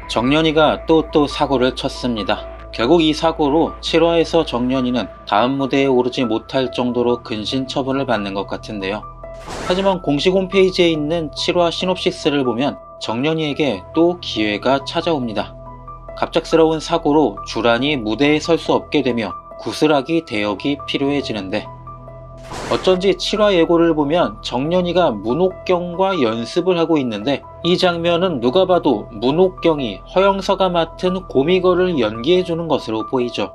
정년이가 또 사고를 쳤습니다. 결국 이 사고로 7화에서 정년이는 다음 무대에 오르지 못할 정도로 근신 처분을 받는 것 같은데요. 하지만 공식 홈페이지에 있는 7화 시놉시스를 보면 정년이에게 또 기회가 찾아옵니다. 갑작스러운 사고로 주란이 무대에 설 수 없게 되며 구슬하기 대역이 필요해지는데, 어쩐지 7화 예고를 보면 정년이가 문옥경과 연습을 하고 있는데, 이 장면은 누가 봐도 문옥경이 허영서가 맡은 고미거를 연기해주는 것으로 보이죠.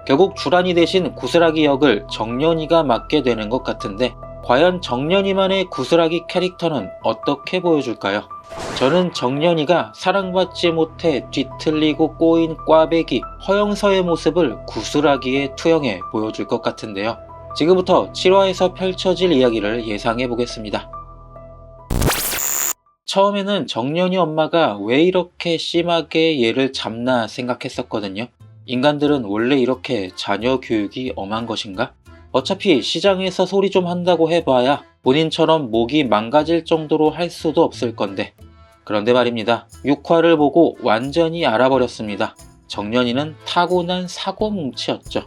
결국 주란이 대신 구슬하기 역을 정년이가 맡게 되는 것 같은데, 과연 정년이만의 구슬하기 캐릭터는 어떻게 보여줄까요? 저는 정년이가 사랑받지 못해 뒤틀리고 꼬인 꽈배기 허영서의 모습을 구슬하기에 투영해 보여줄 것 같은데요. 지금부터 7화에서 펼쳐질 이야기를 예상해 보겠습니다. 처음에는 정년이 엄마가 왜 이렇게 심하게 얘를 잡나 생각했었거든요. 인간들은 원래 이렇게 자녀 교육이 엄한 것인가? 어차피 시장에서 소리 좀 한다고 해봐야 본인처럼 목이 망가질 정도로 할 수도 없을 건데. 그런데 말입니다. 6화를 보고 완전히 알아버렸습니다. 정년이는 타고난 사고뭉치였죠.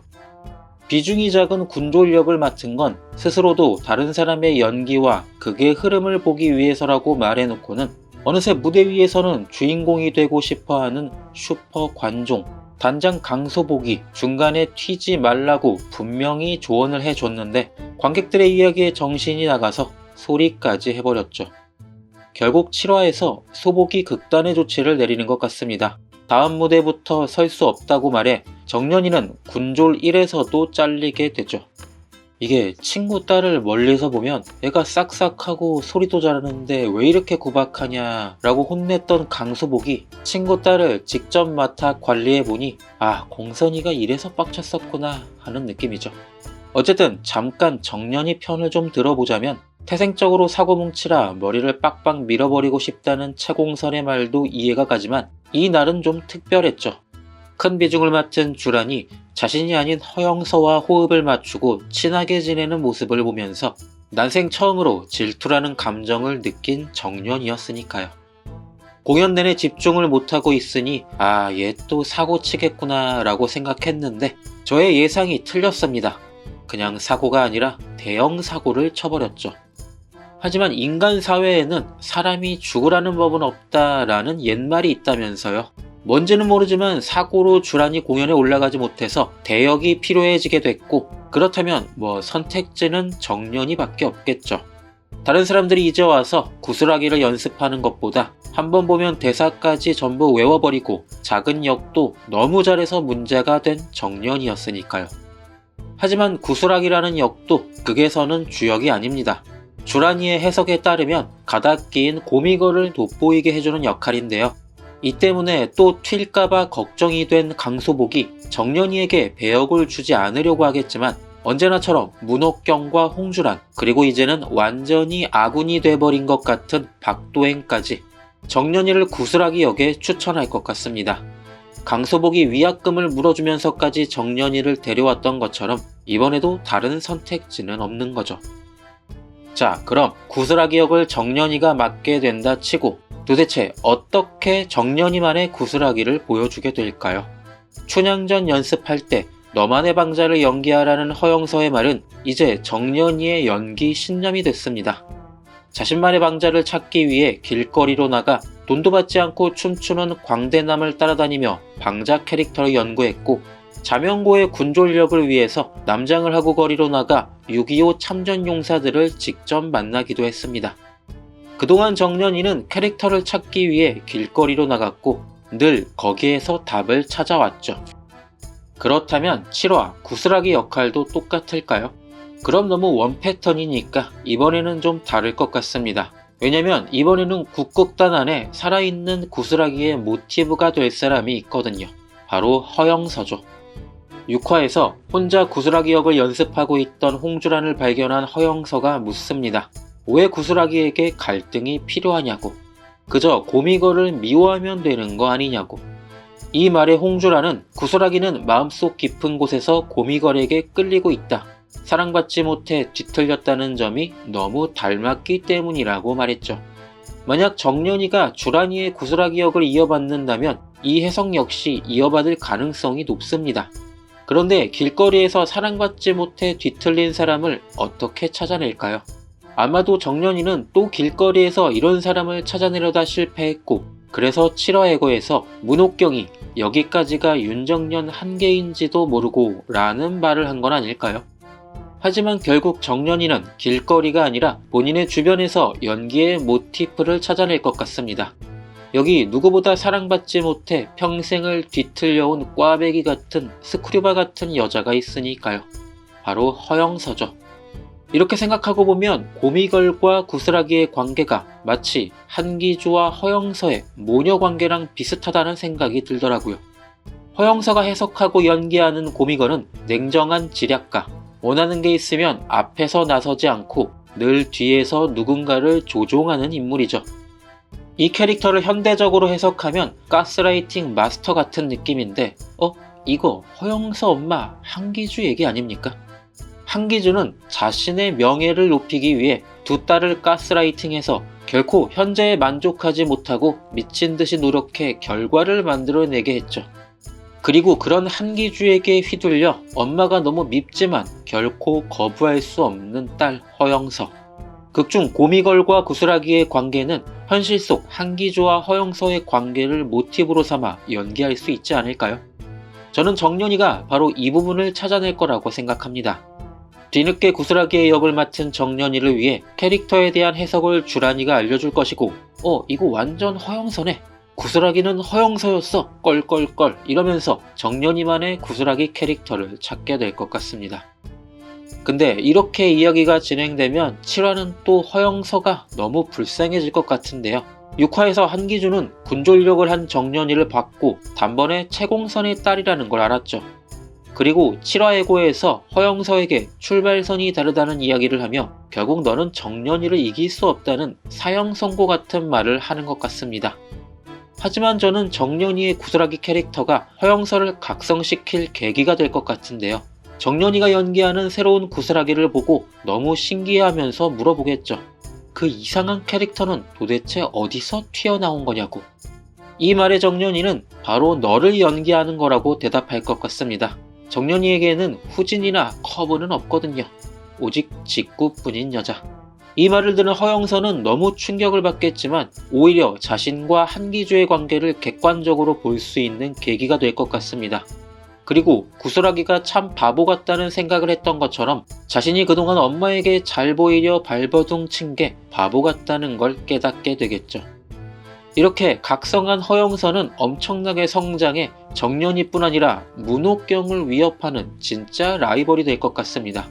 비중이 작은 군졸 역을 맡은 건 스스로도 다른 사람의 연기와 극의 흐름을 보기 위해서라고 말해놓고는 어느새 무대 위에서는 주인공이 되고 싶어하는 슈퍼 관종, 단장 강소복이 중간에 튀지 말라고 분명히 조언을 해줬는데 관객들의 이야기에 정신이 나가서 소리까지 해버렸죠. 결국 7화에서 소복이 극단의 조치를 내리는 것 같습니다. 다음 무대부터 설 수 없다고 말해 정년이는 군졸 1에서도 잘리게 되죠. 이게 친구 딸을 멀리서 보면 애가 싹싹하고 소리도 잘하는데 왜 이렇게 구박하냐 라고 혼냈던 강소복이 친구 딸을 직접 맡아 관리해보니 아, 공선이가 이래서 빡쳤었구나 하는 느낌이죠. 어쨌든 잠깐 정년이 편을 좀 들어보자면 태생적으로 사고뭉치라 머리를 빡빡 밀어버리고 싶다는 최공선의 말도 이해가 가지만 이 날은 좀 특별했죠. 큰 비중을 맡은 주란이 자신이 아닌 허영서와 호흡을 맞추고 친하게 지내는 모습을 보면서 난생 처음으로 질투라는 감정을 느낀 정년이었으니까요. 공연 내내 집중을 못하고 있으니 아, 얘 또 사고 치겠구나 라고 생각했는데 저의 예상이 틀렸습니다. 그냥 사고가 아니라 대형 사고를 쳐버렸죠. 하지만 인간 사회에는 사람이 죽으라는 법은 없다라는 옛말이 있다면서요. 뭔지는 모르지만 사고로 주란이 공연에 올라가지 못해서 대역이 필요해지게 됐고, 그렇다면 선택지는 정년이 밖에 없겠죠. 다른 사람들이 이제 와서 구슬하기를 연습하는 것보다 한번 보면 대사까지 전부 외워버리고 작은 역도 너무 잘해서 문제가 된 정년이었으니까요. 하지만 구슬하기라는 역도 극에서는 주역이 아닙니다. 주란이의 해석에 따르면 가닥 끼인 고미거를 돋보이게 해주는 역할인데요. 이 때문에 또 튈까봐 걱정이 된 강소복이 정년이에게 배역을 주지 않으려고 하겠지만 언제나처럼 문옥경과 홍주란, 그리고 이제는 완전히 아군이 돼버린 것 같은 박도행까지 정년이를 구슬하기 역에 추천할 것 같습니다. 강소복이 위약금을 물어주면서까지 정년이를 데려왔던 것처럼 이번에도 다른 선택지는 없는 거죠. 자, 그럼 구슬하기 역을 정년이가 맡게 된다 치고 도대체 어떻게 정년이만의 구슬하기를 보여주게 될까요? 춘향전 연습할 때 너만의 방자를 연기하라는 허영서의 말은 이제 정년이의 연기 신념이 됐습니다. 자신만의 방자를 찾기 위해 길거리로 나가 돈도 받지 않고 춤추는 광대남을 따라다니며 방자 캐릭터를 연구했고, 자명고의 군졸력을 위해서 남장을 하고 거리로 나가 6.25 참전용사들을 직접 만나기도 했습니다. 그동안 정년이는 캐릭터를 찾기 위해 길거리로 나갔고 늘 거기에서 답을 찾아왔죠. 그렇다면 7화 구슬하기 역할도 똑같을까요? 그럼 너무 원패턴이니까 이번에는 좀 다를 것 같습니다. 왜냐면 이번에는 국극단 안에 살아있는 구슬하기의 모티브가 될 사람이 있거든요. 바로 허영서죠. 6화에서 혼자 구슬하기 역을 연습하고 있던 홍주란을 발견한 허영서가 묻습니다. 왜 구슬하기에게 갈등이 필요하냐고. 그저 고미거를 미워하면 되는 거 아니냐고. 이 말에 홍주란은 구슬하기는 마음속 깊은 곳에서 고미걸에게 끌리고 있다. 사랑받지 못해 뒤틀렸다는 점이 너무 닮았기 때문이라고 말했죠. 만약 정연이가 주란이의 구슬하기 역을 이어받는다면 이 해석 역시 이어받을 가능성이 높습니다. 그런데 길거리에서 사랑받지 못해 뒤틀린 사람을 어떻게 찾아낼까요? 아마도 정연이는 또 길거리에서 이런 사람을 찾아내려다 실패했고, 그래서 7화에고에서 문옥경이 여기까지가 윤정연 한계인지도 모르고 라는 말을 한 건 아닐까요? 하지만 결국 정연이는 길거리가 아니라 본인의 주변에서 연기의 모티프를 찾아낼 것 같습니다. 여기 누구보다 사랑받지 못해 평생을 뒤틀려온 꽈배기 같은 스크류바 같은 여자가 있으니까요. 바로 허영서죠. 이렇게 생각하고 보면 고미걸과 구슬하기의 관계가 마치 한기주와 허영서의 모녀 관계랑 비슷하다는 생각이 들더라고요. 허영서가 해석하고 연기하는 고미걸은 냉정한 지략가, 원하는 게 있으면 앞에서 나서지 않고 늘 뒤에서 누군가를 조종하는 인물이죠. 이 캐릭터를 현대적으로 해석하면 가스라이팅 마스터 같은 느낌인데, 이거 허영서 엄마 한기주 얘기 아닙니까? 한기주는 자신의 명예를 높이기 위해 두 딸을 가스라이팅해서 결코 현재에 만족하지 못하고 미친 듯이 노력해 결과를 만들어내게 했죠. 그리고 그런 한기주에게 휘둘려 엄마가 너무 밉지만 결코 거부할 수 없는 딸 허영서. 극중 고미걸과 구슬하기의 관계는 현실 속 한기주와 허영서의 관계를 모티브로 삼아 연기할 수 있지 않을까요? 저는 정연이가 바로 이 부분을 찾아낼 거라고 생각합니다. 뒤늦게 구슬하기의 역을 맡은 정연이를 위해 캐릭터에 대한 해석을 주란이가 알려줄 것이고, 이거 완전 허영서네, 구슬하기는 허영서였어, 껄껄껄 이러면서 정연이만의 구슬하기 캐릭터를 찾게 될 것 같습니다. 근데 이렇게 이야기가 진행되면 7화는 또 허영서가 너무 불쌍해질 것 같은데요. 6화에서 한기주는 군졸력을 한 정연이를 봤고 단번에 채공선의 딸이라는 걸 알았죠. 그리고 7화 예고에서 허영서에게 출발선이 다르다는 이야기를 하며 결국 너는 정연이를 이길 수 없다는 사형 선고 같은 말을 하는 것 같습니다. 하지만 저는 정연이의 구슬하기 캐릭터가 허영서를 각성시킬 계기가 될 것 같은데요. 정연이가 연기하는 새로운 구슬하기를 보고 너무 신기해하면서 물어보겠죠. 그 이상한 캐릭터는 도대체 어디서 튀어나온 거냐고. 이 말에 정연이는 바로 너를 연기하는 거라고 대답할 것 같습니다. 정연이에게는 후진이나 커브는 없거든요. 오직 직구뿐인 여자. 이 말을 들은 허영서는 너무 충격을 받겠지만 오히려 자신과 한기주의 관계를 객관적으로 볼 수 있는 계기가 될 것 같습니다. 그리고 구슬하기가 참 바보 같다는 생각을 했던 것처럼 자신이 그동안 엄마에게 잘 보이려 발버둥 친 게 바보 같다는 걸 깨닫게 되겠죠. 이렇게 각성한 허영서는 엄청나게 성장해 정연이뿐 아니라 문옥경을 위협하는 진짜 라이벌이 될 것 같습니다.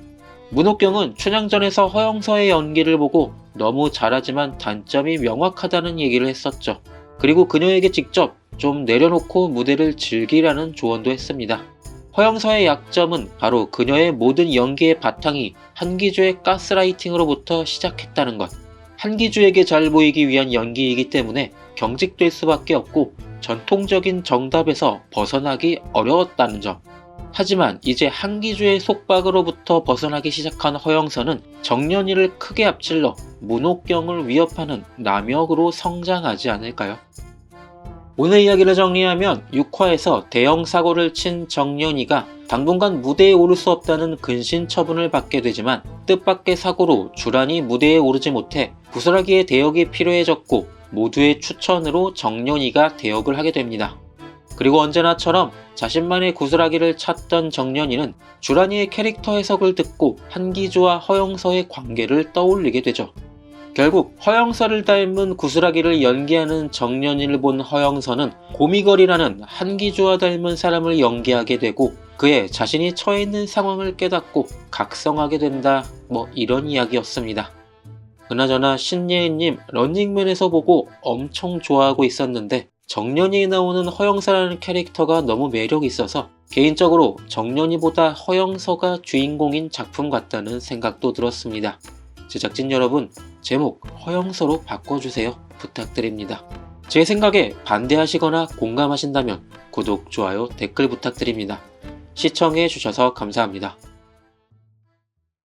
문옥경은 춘향전에서 허영서의 연기를 보고 너무 잘하지만 단점이 명확하다는 얘기를 했었죠. 그리고 그녀에게 직접 좀 내려놓고 무대를 즐기라는 조언도 했습니다. 허영서의 약점은 바로 그녀의 모든 연기의 바탕이 한기주의 가스라이팅으로부터 시작했다는 것. 한기주에게 잘 보이기 위한 연기이기 때문에 경직될 수밖에 없고 전통적인 정답에서 벗어나기 어려웠다는 점. 하지만 이제 한기주의 속박으로부터 벗어나기 시작한 허영서는 정연이를 크게 앞질러 문옥경을 위협하는 남역으로 성장하지 않을까요? 오늘 이야기를 정리하면 6화에서 대형 사고를 친 정연이가 당분간 무대에 오를 수 없다는 근신 처분을 받게 되지만 뜻밖의 사고로 주란이 무대에 오르지 못해 구슬하기의 대역이 필요해졌고 모두의 추천으로 정연이가 대역을 하게 됩니다. 그리고 언제나처럼 자신만의 구슬하기를 찾던 정연이는 주란이의 캐릭터 해석을 듣고 한기주와 허영서의 관계를 떠올리게 되죠. 결국 허영서를 닮은 구슬하기를 연기하는 정연이를 본 허영서는 고미걸이라는 한기주와 닮은 사람을 연기하게 되고 그의 자신이 처해 있는 상황을 깨닫고 각성하게 된다, 이런 이야기였습니다. 그나저나 신예은님 런닝맨에서 보고 엄청 좋아하고 있었는데 정연이에 나오는 허영서라는 캐릭터가 너무 매력이 있어서 개인적으로 정연이보다 허영서가 주인공인 작품 같다는 생각도 들었습니다. 제작진 여러분, 제목 허영서로 바꿔주세요. 부탁드립니다. 제 생각에 반대하시거나 공감하신다면 구독, 좋아요, 댓글 부탁드립니다. 시청해주셔서 감사합니다.